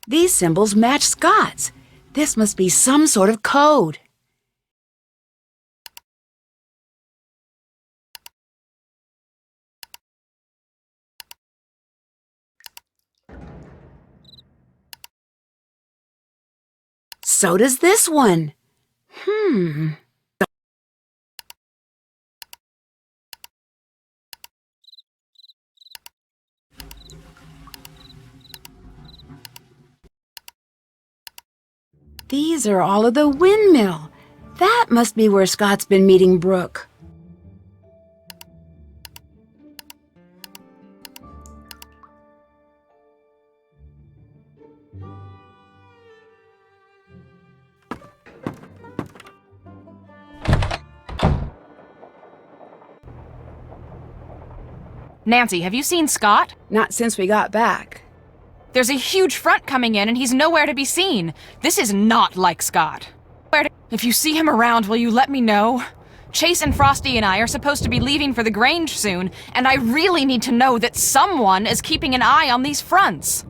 These symbols match Scott's. This must be some sort of code. So does this one. These are all of the windmill. That must be where Scott's been meeting Brooke. Nancy, have you seen Scott? Not since we got back. There's a huge front coming in and he's nowhere to be seen. This is not like Scott. If you see him around, will you let me know? Chase and Frosty and I are supposed to be leaving for the Grange soon, and I really need to know that someone is keeping an eye on these fronts.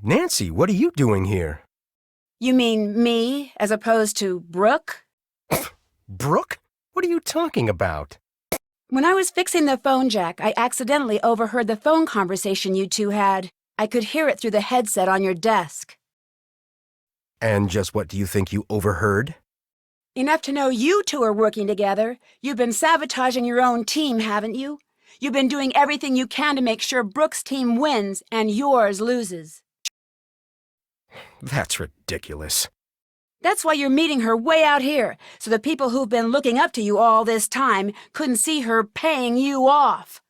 Nancy, what are you doing here? You mean me, as opposed to Brooke? Brooke? What are you talking about? When I was fixing the phone jack, I accidentally overheard the phone conversation you two had. I could hear it through the headset on your desk. And just what do you think you overheard? Enough to know you two are working together. You've been sabotaging your own team, haven't you? You've been doing everything you can to make sure Brooke's team wins and yours loses. That's ridiculous. That's why you're meeting her way out here, so the people who've been looking up to you all this time couldn't see her paying you off.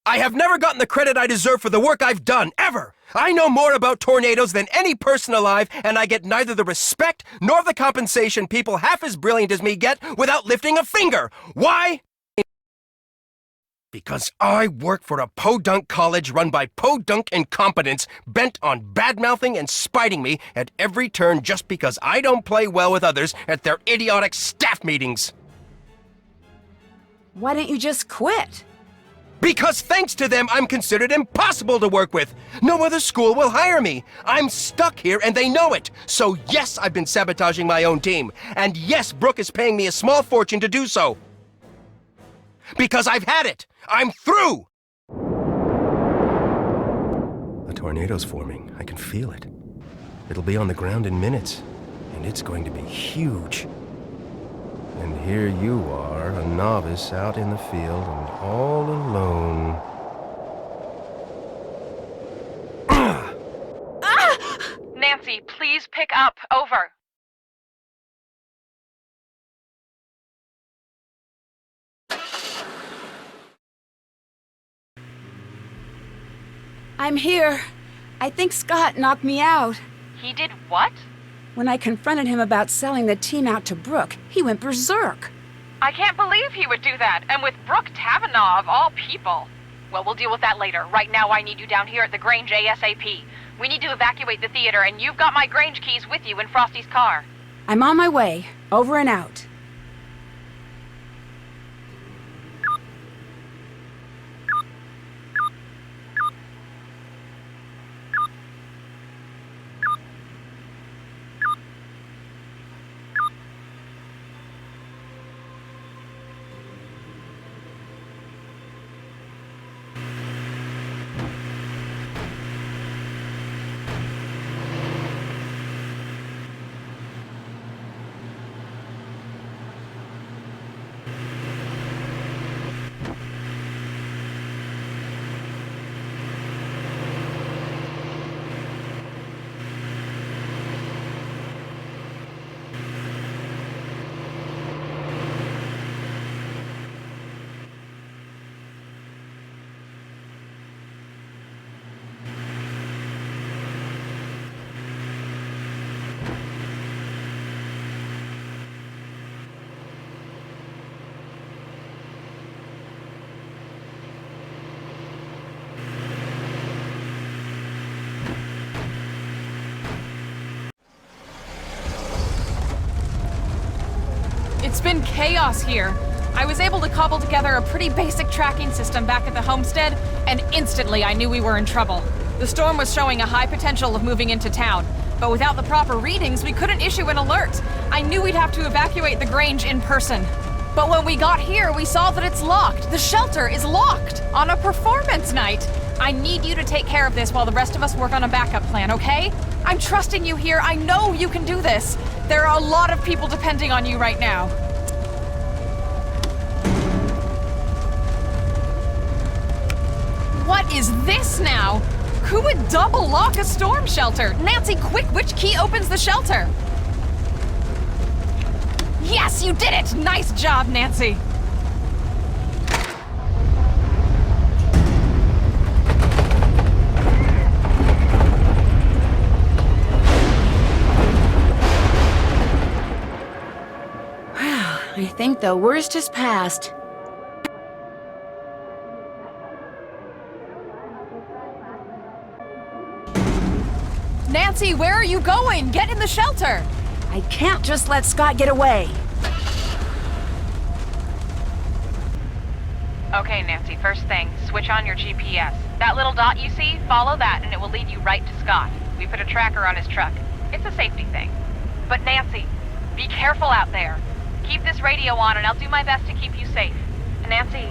I have never gotten the credit I deserve for the work I've done, ever! I know more about tornadoes than any person alive, and I get neither the respect nor the compensation people half as brilliant as me get without lifting a finger. Why? Because I work for a podunk college run by podunk incompetents bent on badmouthing and spiting me at every turn just because I don't play well with others at their idiotic staff meetings. Why don't you just quit? Because thanks to them, I'm considered impossible to work with. No other school will hire me. I'm stuck here and they know it. So yes, I've been sabotaging my own team. And yes, Brooke is paying me a small fortune to do so. Because I've had it. I'm through! A tornado's forming. I can feel it. It'll be on the ground in minutes. And it's going to be huge. And here you are, a novice out in the field and all alone. Nancy, please pick up. Over. I'm here. I think Scott knocked me out. He did what? When I confronted him about selling the team out to Brooke, he went berserk. I can't believe he would do that, and with Brooke Tavenaugh of all people. Well, we'll deal with that later. Right now I need you down here at the Grange ASAP. We need to evacuate the theater, and you've got my Grange keys with you in Frosty's car. I'm on my way. Over and out. It's been chaos here. I was able to cobble together a pretty basic tracking system back at the homestead, and instantly I knew we were in trouble. The storm was showing a high potential of moving into town, but without the proper readings, we couldn't issue an alert. I knew we'd have to evacuate the Grange in person. But when we got here, we saw that it's locked. The shelter is locked on a performance night. I need you to take care of this while the rest of us work on a backup plan, okay? I'm trusting you here. I know you can do this. There are a lot of people depending on you right now. What is this now? Who would double lock a storm shelter? Nancy, quick, which key opens the shelter? Yes, you did it! Nice job, Nancy. I think the worst is past. Nancy, where are you going? Get in the shelter! I can't just let Scott get away. Okay, Nancy, first thing, switch on your GPS. That little dot you see, follow that and it will lead you right to Scott. We put a tracker on his truck. It's a safety thing. But Nancy, be careful out there. Keep this radio on and I'll do my best to keep you safe. Nancy,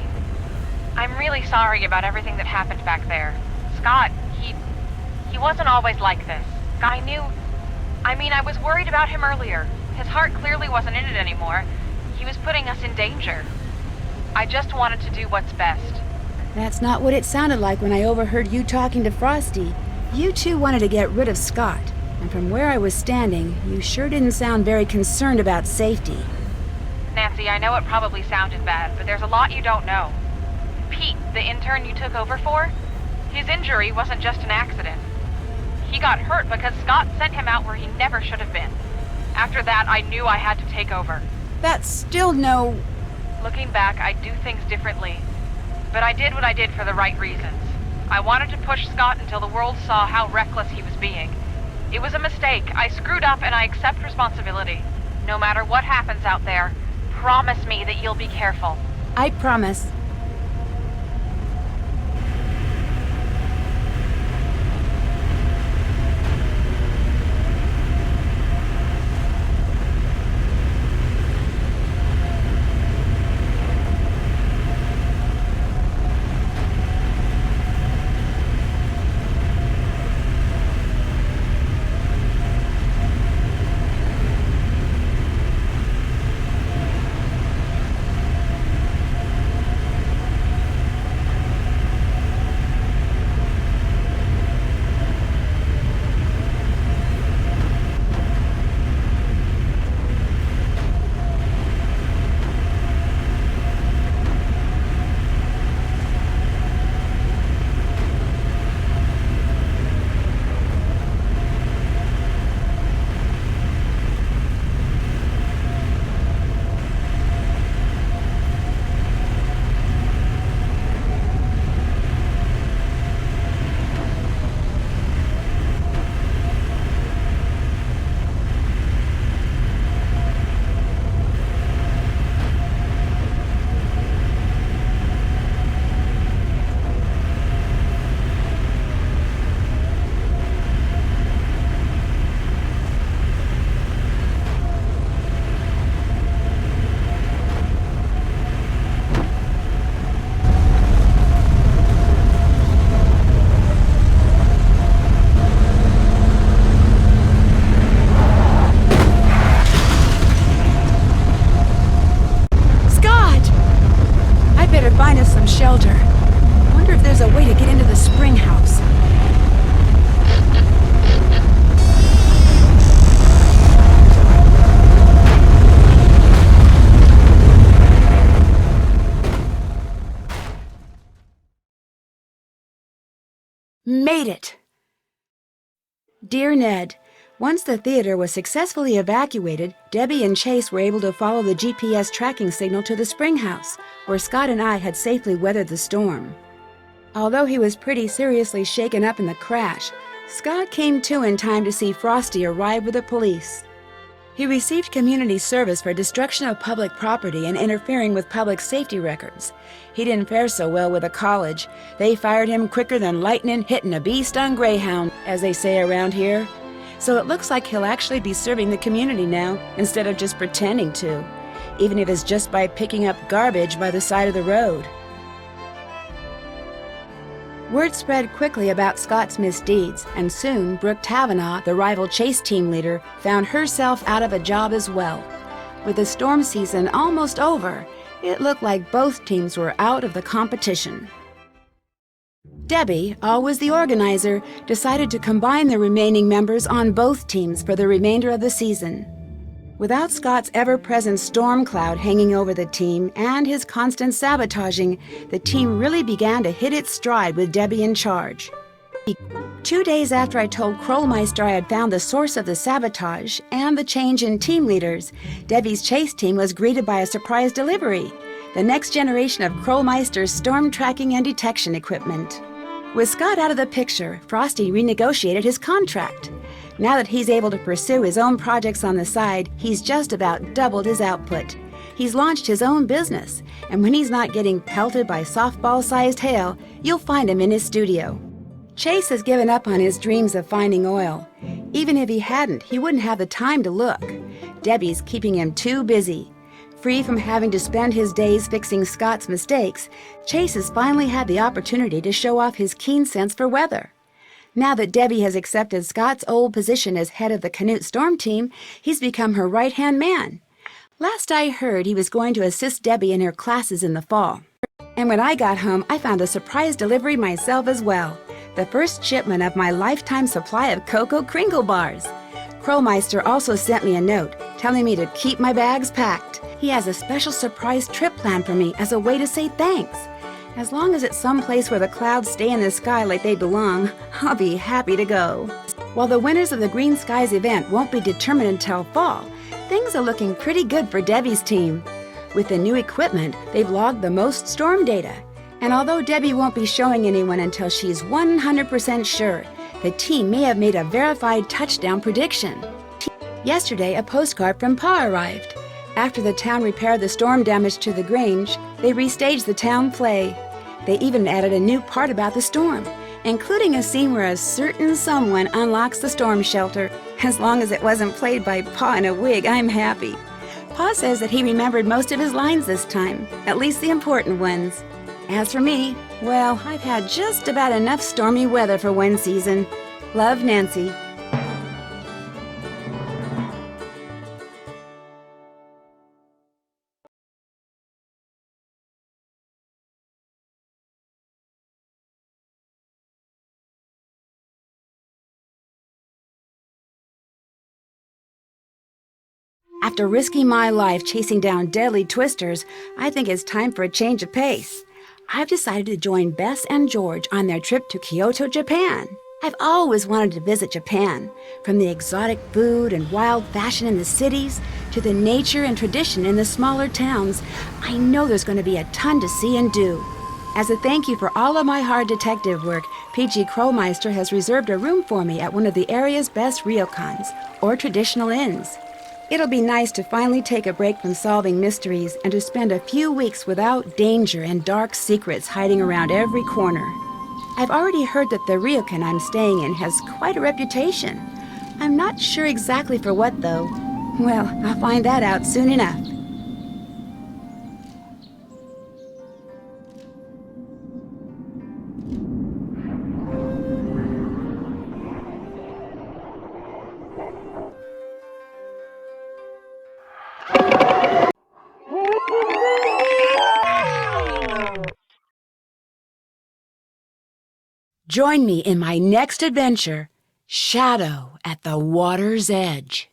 I'm really sorry about everything that happened back there. Scott, he wasn't always like this. I was worried about him earlier. His heart clearly wasn't in it anymore. He was putting us in danger. I just wanted to do what's best. That's not what it sounded like when I overheard you talking to Frosty. You two wanted to get rid of Scott, and from where I was standing, you sure didn't sound very concerned about safety. Nancy, I know it probably sounded bad, but there's a lot you don't know. Pete, the intern you took over for, his injury wasn't just an accident. He got hurt because Scott sent him out where he never should have been. After that, I knew I had to take over. That's still no... Looking back, I do things differently. But I did what I did for the right reasons. I wanted to push Scott until the world saw how reckless he was being. It was a mistake. I screwed up and I accept responsibility. No matter what happens out there, promise me that you'll be careful. I promise. Find us some shelter. I wonder if there's a way to get into the spring house. Made it! Dear Ned, once the theater was successfully evacuated, Debbie and Chase were able to follow the GPS tracking signal to the spring house, where Scott and I had safely weathered the storm. Although he was pretty seriously shaken up in the crash, Scott came to in time to see Frosty arrive with the police. He received community service for destruction of public property and interfering with public safety records. He didn't fare so well with the college. They fired him quicker than lightning hitting a bee-stung greyhound, as they say around here. So it looks like he'll actually be serving the community now, instead of just pretending to, even if it's just by picking up garbage by the side of the road. Word spread quickly about Scott's misdeeds, and soon Brooke Tavenaugh, the rival Chase team leader, found herself out of a job as well. With the storm season almost over, it looked like both teams were out of the competition. Debbie, always the organizer, decided to combine the remaining members on both teams for the remainder of the season. Without Scott's ever-present storm cloud hanging over the team and his constant sabotaging, the team really began to hit its stride with Debbie in charge. 2 days after I told Krollmeister I had found the source of the sabotage and the change in team leaders, Debbie's Chase team was greeted by a surprise delivery, the next generation of Krollmeister's storm tracking and detection equipment. With Scott out of the picture, Frosty renegotiated his contract. Now that he's able to pursue his own projects on the side, he's just about doubled his output. He's launched his own business, and when he's not getting pelted by softball-sized hail, you'll find him in his studio. Chase has given up on his dreams of finding oil. Even if he hadn't, he wouldn't have the time to look. Debbie's keeping him too busy. Free from having to spend his days fixing Scott's mistakes, Chase has finally had the opportunity to show off his keen sense for weather. Now that Debbie has accepted Scott's old position as head of the Canute Storm Team, he's become her right-hand man. Last I heard, he was going to assist Debbie in her classes in the fall. And when I got home, I found a surprise delivery myself as well. The first shipment of my lifetime supply of Cocoa Kringle bars. Krollmeister also sent me a note telling me to keep my bags packed. He has a special surprise trip planned for me as a way to say thanks. As long as it's someplace where the clouds stay in the sky like they belong, I'll be happy to go. While the winners of the Green Skies event won't be determined until fall, things are looking pretty good for Debbie's team. With the new equipment, they've logged the most storm data. And although Debbie won't be showing anyone until she's 100% sure, the team may have made a verified touchdown prediction. Yesterday, a postcard from Pa arrived. After the town repaired the storm damage to the Grange, they restaged the town play. They even added a new part about the storm, including a scene where a certain someone unlocks the storm shelter. As long as it wasn't played by Pa in a wig, I'm happy. Pa says that he remembered most of his lines this time, at least the important ones. As for me, well, I've had just about enough stormy weather for one season. Love, Nancy. After risking my life chasing down deadly twisters, I think it's time for a change of pace. I've decided to join Bess and George on their trip to Kyoto, Japan. I've always wanted to visit Japan, from the exotic food and wild fashion in the cities to the nature and tradition in the smaller towns. I know there's going to be a ton to see and do. As a thank you for all of my hard detective work, P.G. Krollmeister has reserved a room for me at one of the area's best ryokans, or traditional inns. It'll be nice to finally take a break from solving mysteries and to spend a few weeks without danger and dark secrets hiding around every corner. I've already heard that the ryokan I'm staying in has quite a reputation. I'm not sure exactly for what, though. Well, I'll find that out soon enough. Join me in my next adventure, Shadow at the Water's Edge.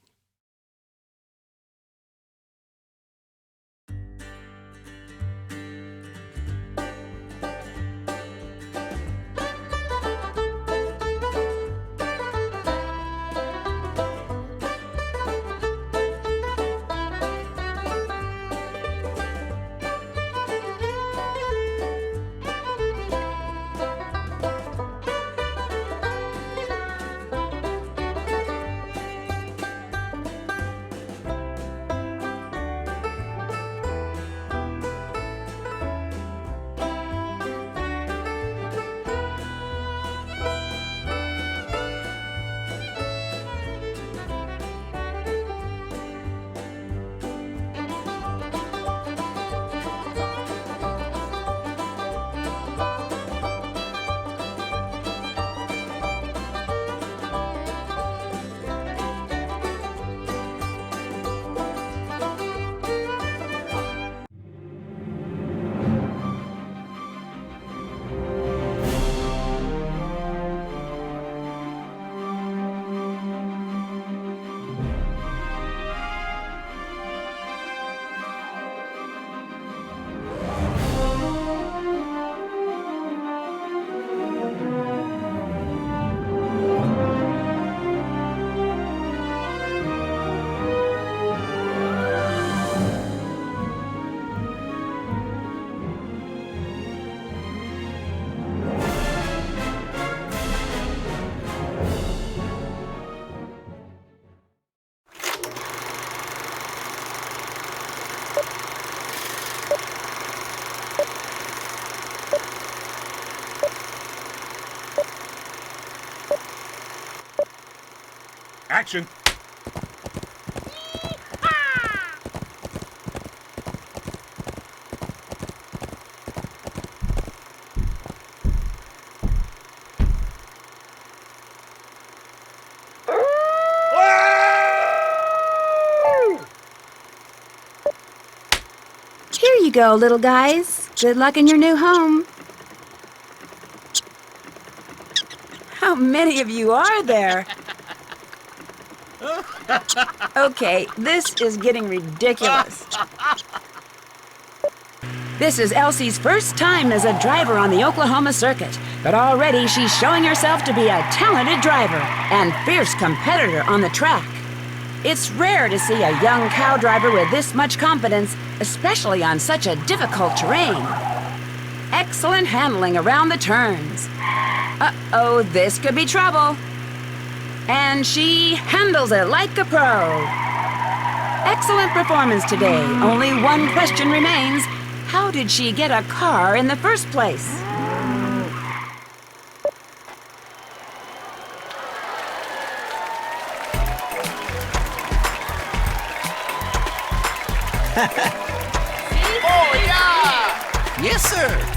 Action. Here you go, little guys. Good luck in your new home. How many of you are there? Okay, this is getting ridiculous. This is Elsie's first time as a driver on the Oklahoma circuit, but already she's showing herself to be a talented driver and fierce competitor on the track. It's rare to see a young cow driver with this much confidence, especially on such a difficult terrain. Excellent handling around the turns. Uh-oh, this could be trouble. And she handles it like a pro. Excellent performance today. Only one question remains. How did she get a car in the first place? Oh, yeah! Yes, sir!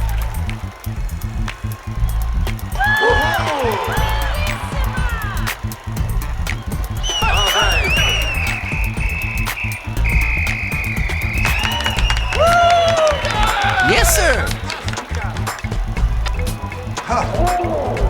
Yes, sir! Huh.